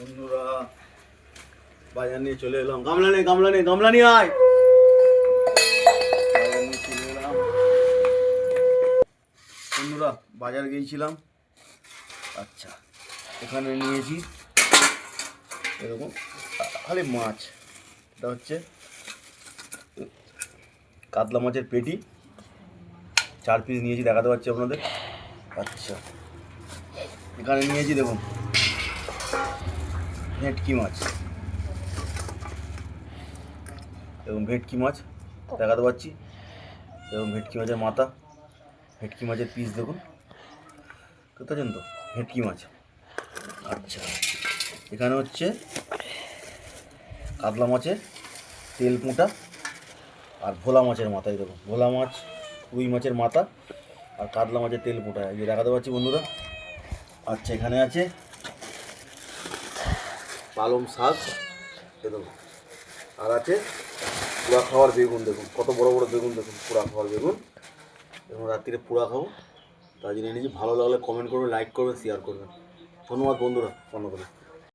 বন্ধুরা বাজার নিয়ে চলে এলাম। গামলা নিয়ে আয়। বাজার নিয়ে চলে এলাম বন্ধুরা, বাজার গিয়েছিলাম। আচ্ছা, এখানে নিয়েছি এরকম খালি মাছ। এটা হচ্ছে কাতলা মাছের পেটি, 4 পিস নিয়েছি, দেখাতে পাচ্ছি আপনাদের। আচ্ছা, এখানে নিয়েছি দেখুন ভেটকি মাছ, এবং ভেটকি মাছ দেখাতে পাচ্ছি, এবং ভেটকি মাছের মাথা, ভেটকি মাছের পিস দেখুন, বুঝতে পারছেন তো, ভেটকি মাছ। আচ্ছা, এখানে হচ্ছে কাতলা মাছের তেল পোঁটা আর ভোলা মাছের মাথায় দেখুন, ভোলা মাছ, রুই মাছের মাথা আর কাতলা মাছের তেল পোঁটা, এই দেখাতে পাচ্ছি বন্ধুরা। আচ্ছা, এখানে আছে পালং শাক দেখুন, আর আছে পোড়া খাওয়ার বেগুন দেখুন, কত বড় বড় বেগুন দেখুন, পোড়া খাওয়ার বেগুন। এবং রাত্রিরে পোড়া খাবো, তাই জন্য এনেছি। ভালো লাগলে কমেন্ট করবেন, লাইক করবেন, শেয়ার করবেন। ধন্যবাদ বন্ধুরা, বন্ধ করে।